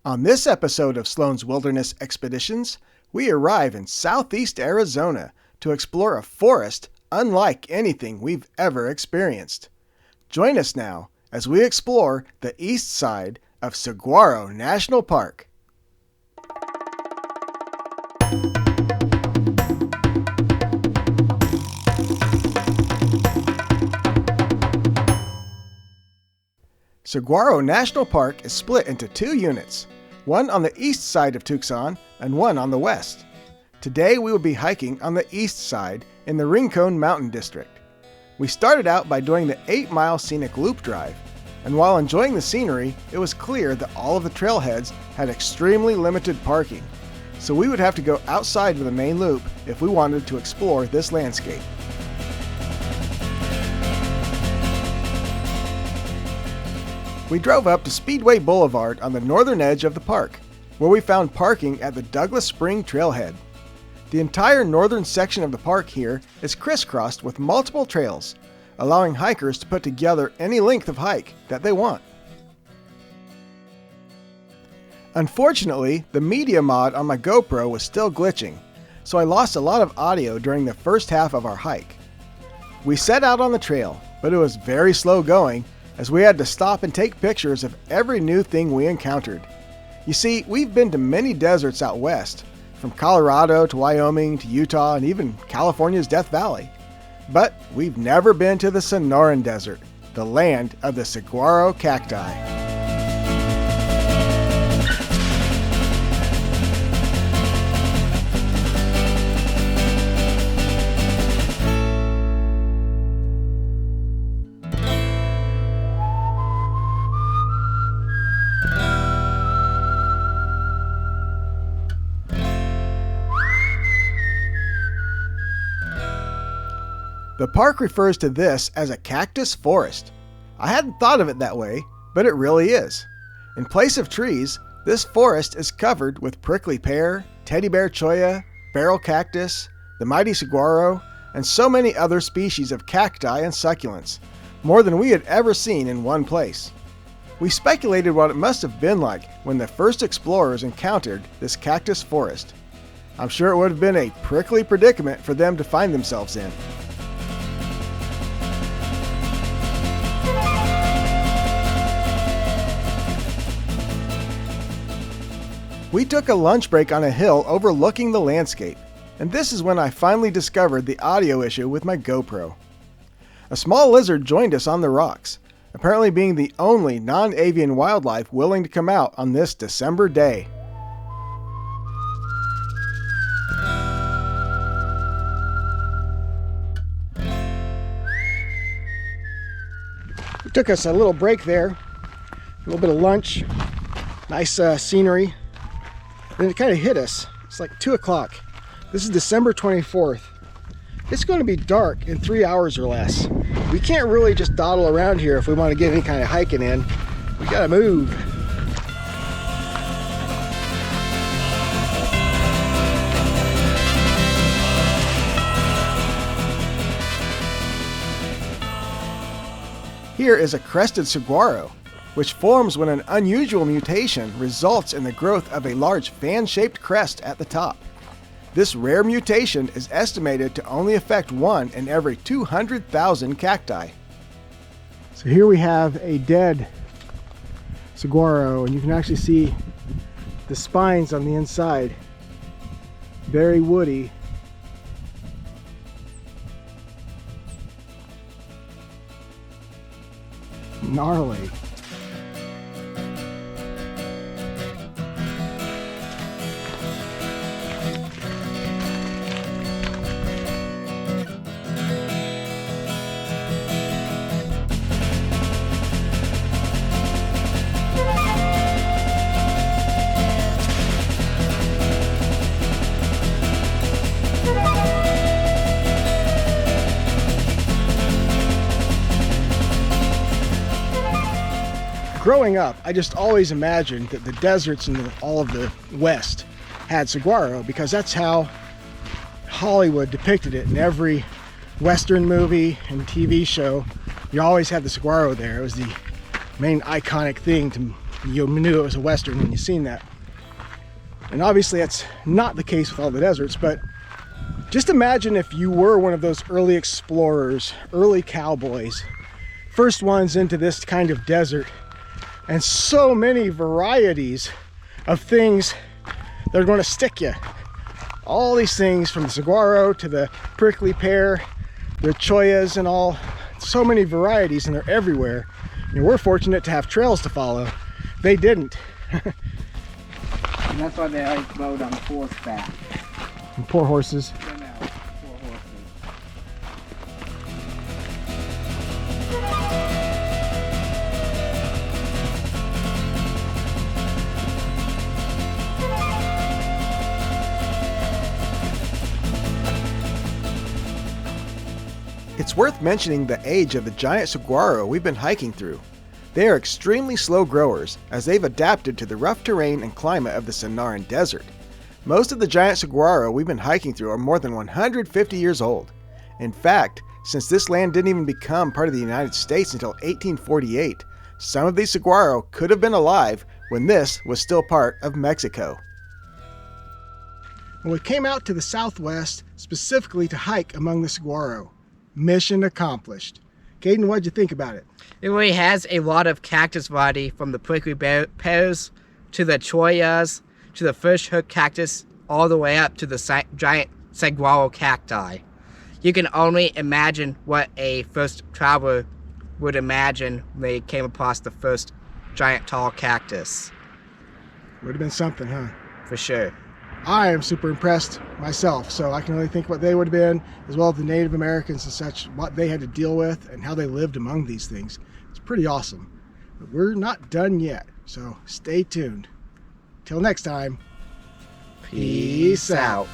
On this episode of Sloan's Wilderness Expeditions, we arrive in southeast Arizona to explore a forest unlike anything we've ever experienced. Join us now as we explore the east side of Saguaro National Park. Saguaro National Park is split into two units, one on the east side of Tucson and one on the west. Today we will be hiking on the east side in the Rincon Mountain District. We started out by doing the 8-mile scenic loop drive, and while enjoying the scenery, it was clear that all of the trailheads had extremely limited parking, so we would have to go outside of the main loop if we wanted to explore this landscape. We drove up to Speedway Boulevard on the northern edge of the park, where we found parking at the Douglas Spring Trailhead. The entire northern section of the park here is crisscrossed with multiple trails, allowing hikers to put together any length of hike that they want. Unfortunately, the media mod on my GoPro was still glitching, so I lost a lot of audio during the first half of our hike. We set out on the trail, but it was very slow going, as we had to stop and take pictures of every new thing we encountered. You see, we've been to many deserts out west, from Colorado to Wyoming to Utah and even California's Death Valley. But we've never been to the Sonoran Desert, the land of the saguaro cacti. The park refers to this as a cactus forest. I hadn't thought of it that way, but it really is. In place of trees, this forest is covered with prickly pear, teddy bear cholla, barrel cactus, the mighty saguaro, and so many other species of cacti and succulents, more than we had ever seen in one place. We speculated what it must have been like when the first explorers encountered this cactus forest. I'm sure it would have been a prickly predicament for them to find themselves in. We took a lunch break on a hill overlooking the landscape, and this is when I finally discovered the audio issue with my GoPro. A small lizard joined us on the rocks, apparently being the only non-avian wildlife willing to come out on this December day. We took us a little break there, a little bit of lunch, nice scenery. Then it kind of hit us. It's like 2 o'clock. This is December 24th. It's going to be dark in 3 hours or less. We can't really just dawdle around here if we want to get any kind of hiking in. We got to move. Here is a crested saguaro, which forms when an unusual mutation results in the growth of a large fan-shaped crest at the top. This rare mutation is estimated to only affect 1 in every 200,000 cacti. So here we have a dead saguaro, and you can actually see the spines on the inside. Very woody. Gnarly. Growing up, I just always imagined that the deserts in all of the West had saguaro, because that's how Hollywood depicted it in every Western movie and TV show. You always had the saguaro there. It was the main iconic thing to You knew it was a Western when you seen that. And obviously that's not the case with all the deserts, but just imagine if you were one of those early explorers, early cowboys, first ones into this kind of desert, and so many varieties of things that are going to stick you. All these things, from the saguaro to the prickly pear, the chollas and all, so many varieties, and they're everywhere. And we're fortunate to have trails to follow. They didn't. And that's why they like rode on horseback. And poor horses. Poor horses. It's worth mentioning the age of the giant saguaro we've been hiking through. They are extremely slow growers, as they've adapted to the rough terrain and climate of the Sonoran Desert. Most of the giant saguaro we've been hiking through are more than 150 years old. In fact, since this land didn't even become part of the United States until 1848, some of these saguaro could have been alive when this was still part of Mexico. Well, we came out to the southwest specifically to hike among the saguaro. Mission accomplished. Caden, what'd you think about it? It really has a lot of cactus variety, from the prickly pears to the chollas to the fish hook cactus, all the way up to the giant saguaro cacti. You can only imagine what a first traveler would imagine when they came across the first giant tall cactus. Would have been something, huh? For sure. I am super impressed myself, so I can only think what they would have been, as well as the Native Americans and such, what they had to deal with and how they lived among these things. It's pretty awesome. But we're not done yet, so stay tuned. Till next time, peace out.